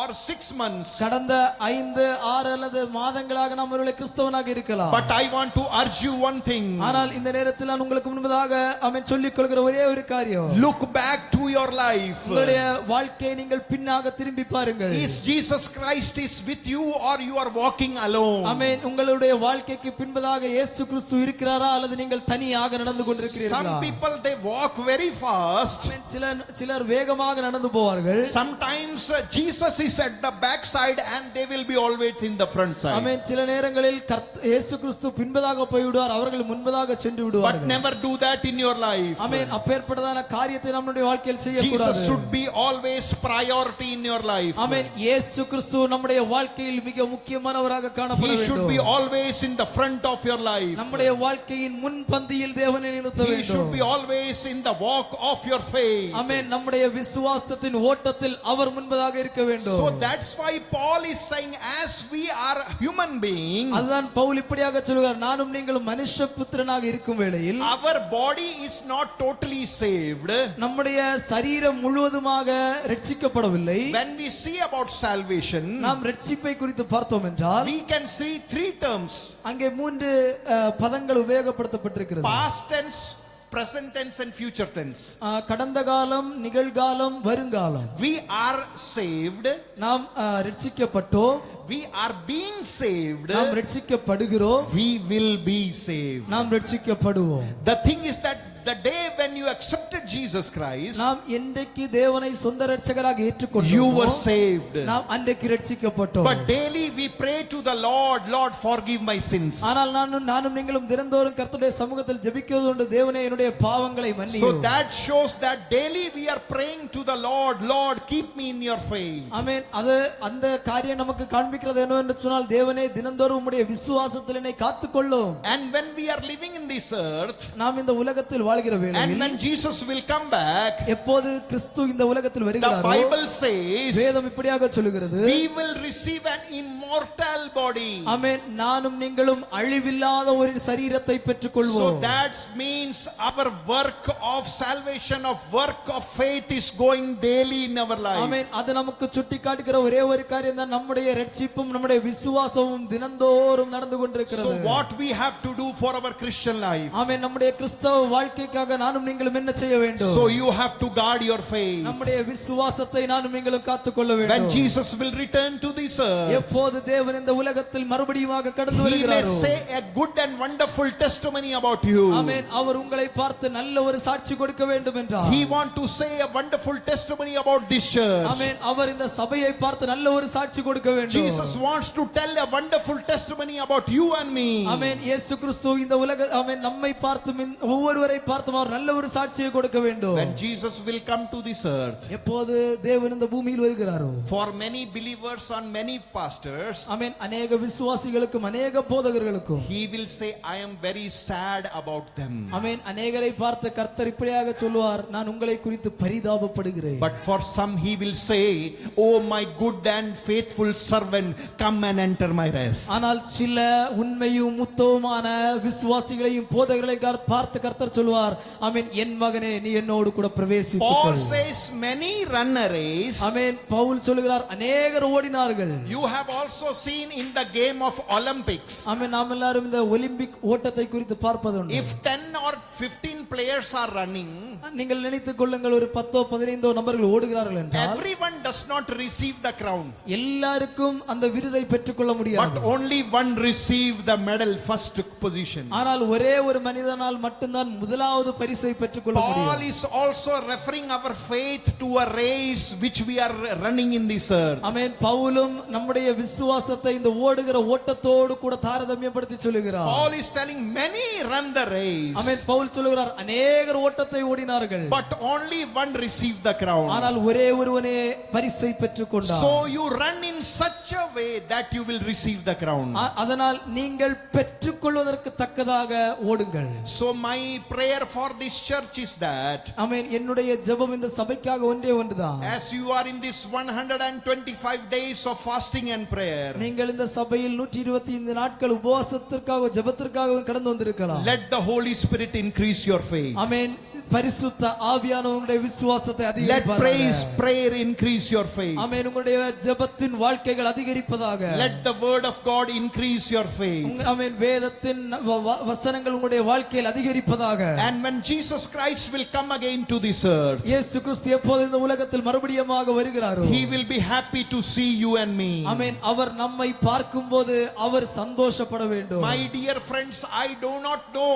or 6 months. கடந்த 5 6 அல்லது மாதங்களாக நாம் ஒருவேளை கிறிஸ்தவனாக இருக்கலாம். But I want to urge you one thing. ஆனால் இந்த நேரத்தில் நான் உங்களுக்கு முன்பதாக ஆமென் சொல்லிக் கொள்கிற ஒரே ஒரு காரியம், Look back to your life. உங்களுடைய வாழ்க்கையை நீங்கள் பின்னாக திரும்பி பாருங்கள். Is Jesus Christ is with you or you are walking alone? ஆமென். உங்களுடைய வாழ்க்கைக்கு பின்பதாக இயேசு கிறிஸ்து இருக்கிறாரா அல்லது நீங்கள் தனியாக நடந்து கொண்டிருக்கிறீர்களா? Some people they walk very fast. ஆமென். சிலர் வேகமாக நடந்து போவார்கள். Sometimes Jesus is at the back side and they will be always in the front side. ஆமென். சில நேரங்களில் இயேசு கிறிஸ்து பின்பதாக போய் விடுவார், அவர்கள் முன்பதாக சென்று But விடுவார்கள். never do that in your life. ஆமென். அப்பேற்பட்டதான காரியத்தை நம்முடைய வாழ்க்கையில் செய்யக்கூடாது. Jesus should be always priority in your life. ஆமென். இயேசு கிறிஸ்து நம்முடைய வாழ்க்கையில் மிக முக்கியமானவராக காணப்பட He should be வேண்டும். always in the front of your life. நம்முடைய வாழ்க்கையின் முன்பந்தியில் தேவனை நிறுத்த He should வேண்டும். be always in the walk of your faith. ஆமென். நம்முடைய விசுவாசத்தின் ஓட்டத்தில் அவர் முன்பதாக இருக்க வேண்டும். So that's why Paul is saying, as we are human beings, அதுதான் பவுல் இப்படியாக சொல்கிறார், நானும் நீங்களும் மனுஷபுத்திரனாக இருக்கும் வேளையில் our body is not totally saved. நம்முடைய சரீரம் முழுவதுமாக ரட்சிக்கப்படவில்லை. When we see about salvation, நாம் ரட்சிப்பை குறித்து பார்த்தோம் என்றால் we can see 3 terms: அங்கே 3 பதங்கள் உபயோகப்படுத்தப்பட்டிருக்கிறது. past tense, present tense and future tense. கடந்த காலம், நிகழ்காலம், வருங்காலம். We are saved, நாம் ரட்சிக்கப்பட்டோம், we are being saved, நாம் ரட்சிக்கப்படுகிறோம், we will be saved. நாம் ரட்சிக்கப்படுவோம். The thing is that the day when you accepted Jesus Christ, நாம் என்றைக்கு தேவனை சொந்த இரட்சகராக you ஏற்றுக்கொண்டோமோ were saved. நாம் அன்றைக்கு ரட்சிக்கப்பட்டோம். But daily we pray to the Lord, Lord forgive my sins. ஆனால் நானும் நீங்களும் தினந்தோறும் கர்த்தருடைய சமூகத்தில் ஜெபிக்கிறது உண்டு, தேவனே என்னுடைய பாவங்களை So மன்னியும். that shows that daily we are praying to the Lord, Lord keep me in your faith. ஆமென். அது அந்த காரியம் நமக்கு காண்பிக்கிறது என்னவென்று சொன்னால், தேவனே தினந்தோறும் உம்முடைய விசுவாசத்தில் என்னை காத்துக்கொள்ளும். And when we are living in this earth, நாம் இந்த உலகத்தில் வாழ்கிற and வேளையில் when Jesus will come back, எப்போது கிறிஸ்து இந்த உலகத்தில் the வருகிறாரோ, Bible says வேதம் இப்படியாக சொல்லுகிறது, we will receive an immortal body. ஆமென். நானும் நீங்களும் அழிவில்லாத ஒரு சரீரத்தை So பெற்றுக்கொள்வோம். that means our work of salvation, of work of faith is going daily in our life. ஆமென். அது நமக்கு சுட்டி காட்டுகிற ஒரே ஒரு காரியம் தான், நம்முடைய ரட்சிப்பும் நம்முடைய விசுவாசமும் தினந்தோறும் நடந்து So கொண்டிருக்கிறது. what we have to do for our Christian life? ஆமென். நம்முடைய கிறிஸ்தவ வாழ்க்கைக்காக நானும் நீங்களும் என்ன செய்ய வேண்டும்? So you have to guard your faith. நம்முடைய விசுவாசத்தை நானும் நீங்களும் காத்துக்கொள்ள When வேண்டும். Jesus will return to this earth, எப்போது எப்போது தேவன் இந்த உலகத்தில் மறுபடியுமாக கடந்து He may வருகிறாரோ say a good and wonderful testimony about you. ஆமென் அவர் உங்களை பார்த்து நல்ல ஒரு சாட்சி கொடுக்க வேண்டும் என்றார் He want to say a wonderful testimony about this church. ஆமென் அவர் இந்த சபையை பார்த்து நல்ல ஒரு சாட்சி கொடுக்க வேண்டும் Jesus wants to tell a wonderful testimony about you and me. ஆமென் இயேசு கிறிஸ்து இந்த உலக ஆமென் நம்மை பார்த்து ஒவ்வொருவரை பார்த்து அவர் நல்ல ஒரு சாட்சியை கொடுக்க வேண்டும் When Jesus will come to this earth, எப்போது தேவன் இந்த பூமியில் வருகிறாரோ for many believers and many pastors, ஆமென் अनेक விசுவாசிகளுக்கும் अनेक போதகர்களுக்கும் he will say, I am very sad about them. ஆமென் अनेகரை பார்த்து கர்த்தர் இப்படியாக சொல்வார் நான் உங்களை குறித்து பரிதாபப்படுகிறேன் But for some he will say, oh my good and faithful servant, come and enter my rest. ஆனால் சில உண்மையும் உத்தமமான விசுவாசிகளையும் போதகர்களையும் பார்த்து கர்த்தர் சொல்வார் ஆமென் என் மகனே நீ என்னோடு கூட பிரவேசித்துக் Paul கொள் says many run a race. ஆமென் பவுல் சொல்கிறார் अनेகர் ஓடினார்கள் You have also seen in the game of Olympics. ஆமென் நாம் எல்லாரும் இந்த ஒலிம்பிக் ஓட்டத்தை குறித்து பார்ப்பதுண்டு If 10 or 15 players are running, நீங்கள் நினைத்துக் கொள்ளுங்கள் ஒரு 10 15 நபர்கள் ஓடுகிறார்கள் என்றால் everyone does not receive the crown, எல்லாருக்கும் அந்த விருதை பெற்றுக்கொள்ள but முடியாது only one receive the medal, first position. ஆனால் ஒரே ஒரு மனிதனால் மட்டும்தான் முதலாவது பரிசை பெற்றுக்கொள்ள Paul முடியும் is also referring our faith to a race which we are running in this earth. ஆமென் பவுலும் நம்முடைய விசுவாசத்தை இந்த ஓடுகிற ஓட்டத்தோடு கூட தாரதமியப்படுத்தி சொல்லுகிறார் Paul is telling many run the race, ஆமென் பவுல் சொல்லுகிறார் अनेகர் ஓட்டத்தை ஓடினார்கள் but only one received the crown. ஆனால் ஒரே ஒருவனே பரிசை பெற்றுக்கொண்டார் So you run in such a way that you will receive the crown. அதனால் நீங்கள் பெற்றுக்கொள்வதற்கு தக்கதாக ஓடுங்கள் So my prayer for this church is that ஆமென் என்னுடைய ஜெபம் இந்த சபைக்காக ஒன்றே ஒன்றுதான் as you are in this 125 days of fasting and prayer, நீங்கள் இந்த சபையில் 125 நாட்கள் உபவாசத்திற்காக ஜெபத்திற்காக கடந்து வந்திருக்கலாம் let the Holy Spirit increase your faith. ஆமென் பரிசுத்த ஆவியானவர் உங்களுடைய விசுவாசத்தை Let அதிகரிப்பாராக prayer increase your faith. ஆமென் உங்களுடைய ஜெபத்தின் வாழ்க்கைகள் அதிகரிப்பதாக Let the word of God increase your faith. ஆமென் வேதத்தின் வசனங்கள் உங்களுடைய வாழ்க்கையில் அதிகரிப்பதாக And when Jesus Christ will come again to this earth, இயேசு கிறிஸ்து எப்போது இந்த உலகத்தில் மறுபடியுமாக வருகிறாரோ he will be happy to see you and me. ஆமென் அவர் நம்மை பார்க்கும்போது அவர் சந்தோஷப்பட வேண்டும் My dear friends, I do not know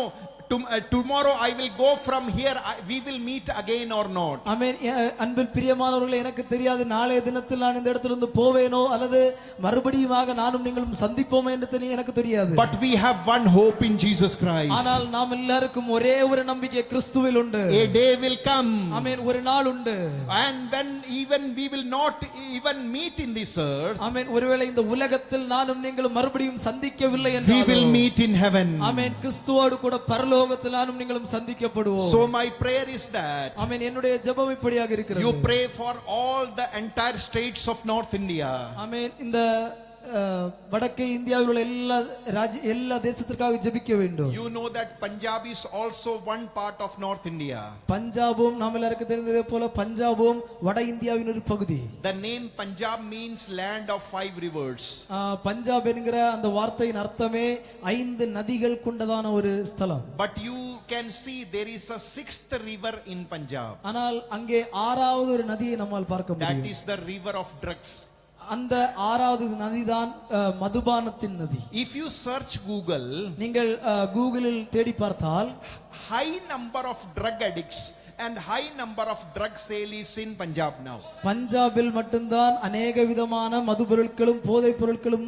tomorrow I will go from here, we will meet again or not. ஆமென் அன்பில் பிரியமானவர்களே எனக்கு தெரியாது நாளைய தினத்தில் நான் இந்த இடத்திலிருந்து போவேனோ அல்லது மறுபடியுமாக நானும் நீங்களும் சந்திப்போமே என்று எனக்கு தெரியாது But we have one hope in Jesus Christ. ஆனால் நாம் எல்லாருக்கும் ஒரே ஒரு நம்பிக்கை கிறிஸ்துவில் உண்டு A day will come, ஆமென் ஒரு நாள் உண்டு and when even we will not even meet in this earth, ஆமென் ஒருவேளை இந்த உலகத்தில் நானும் நீங்களும் மறுபடியும் சந்திக்கவில்லை we என்றால் will meet in heaven. ஆமென் கிறிஸ்துவோடு கூட பரலோகத்தில் நானும் நீங்களும் சந்திக்கப்படுவோம் So my prayer is that ஆமென் என்னுடைய ஜெபம் இப்படியாக இருக்கிறது you pray for all the entire states of North India. ஆமென் இந்த வடக்கே இந்தியாவில் உள்ள எல்லா தேசத்திற்காக ஜெபிக்க வேண்டும். You know that Punjab is also one part of North India. பஞ்சாபும் நாம் எல்லாருக்கும் தெரிந்ததே போல பஞ்சாபும் வட இந்தியாவின் ஒரு பகுதி. The name Punjab means land of 5 rivers. Punjab என்கிற அந்த வார்த்தையின் அர்த்தமே 5 நதிகள் கொண்டதான ஒரு ஸ்தலம். But you can see there is a 6th river in Punjab. ஆனால் அங்கே 6வது ஒரு நதியை நம்மால் பார்க்க முடியும். That is the river of drugs. அந்த 6வது நதிதான் மதுபானத்தின் நதி. If you search Google, நீங்கள் கூகுளில் தேடி பார்த்தால் high number of drug addicts and high number of drug sale is in Punjab now. பஞ்சாபில் மட்டும்தான் अनेक விதமான மதுபொருட்களும் போதைப் பொருட்களும்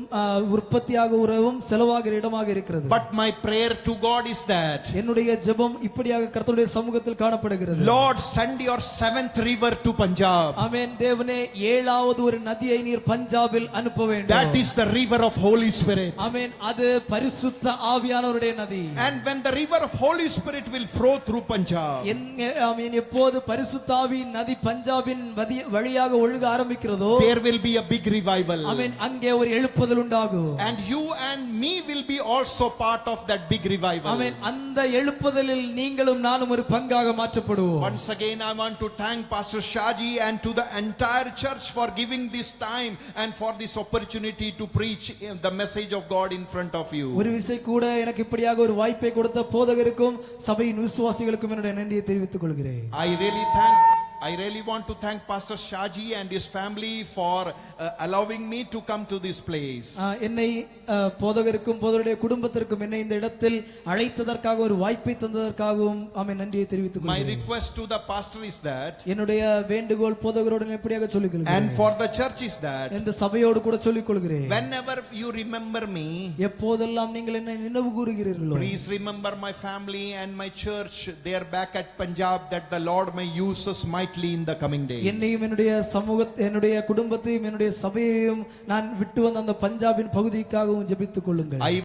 உற்பத்தியாக உறவும் செலவாகிற இடமாக இருக்கிறது. But my prayer to God is that என்னுடைய ஜெபம் இப்படியாக கர்த்தருடைய சமூகத்தில் காணப்படுகிறது. Lord, send your 7th river to Punjab. ஆமென். தேவனே 7வது ஒரு நதியை நீர் பஞ்சாபில் அனுப்ப வேண்டும். That is the river of Holy Spirit. ஆமென். அது பரிசுத்த ஆவியானவருடைய நதி. And when the river of Holy Spirit will flow through Punjab, எப்போது பரிசுத்த ஆவியின் நதி பஞ்சாபின் வழியாக ஒழுக ஆரம்பிக்கிறதோ there will be a big revival. ஆமென். அங்கே ஒரு எழுப்புதல் உண்டாகும். And you and me will be also part of that big revival. ஆமென். அந்த எழுப்புதலில் நீங்களும் நானும் ஒரு பங்காக மாற்றப்படுவோம். Once again I want to thank Pastor Shaji and to the entire church for giving this time and for this opportunity to preach the message of God in front of you. ஒரு விசை கூட எனக்கு இப்படியாக ஒரு வாய்ப்பை கொடுத்த போதகருக்கும் சபையின் விசுவாசிகளுக்கும் என்னுடைய நன்றியை தெரிவித்துக் கொள்கிறேன். I really thank I really want to thank Pastor Shaji and his family for allowing me to come to this place. என்னை போதகருக்கும் போதகருடைய குடும்பத்திற்கும் என்னை இந்த இடத்தில் அழைத்ததற்காக ஒரு வாய்ப்பை தந்ததற்காகவும் ஆமென் நன்றியை தெரிவித்துக் My கொள்கிறேன். request to the pastor is that, என்னுடைய வேண்டுகோள் போதகரோடு எப்படியாக சொல்லிக் கொள்கிறேன் and for the church is that, இந்த சபையோடு கூட சொல்லிக் கொள்கிறேன். whenever you remember me, எப்போதெல்லாம் நீங்கள் என்னை நினைவு கூறுகிறீர்களோ please remember my family and my church. They are back at Punjab, that the Lord may use us mightily in the coming days. என்னையும் என்னுடைய என்னுடைய குடும்பத்தையும் என்னுடைய சபையையும் நான் விட்டு வந்த அந்த பஞ்சாபின் பகுதிக்காகவும் ஜெபித்துக் கொள்ளுங்கள். I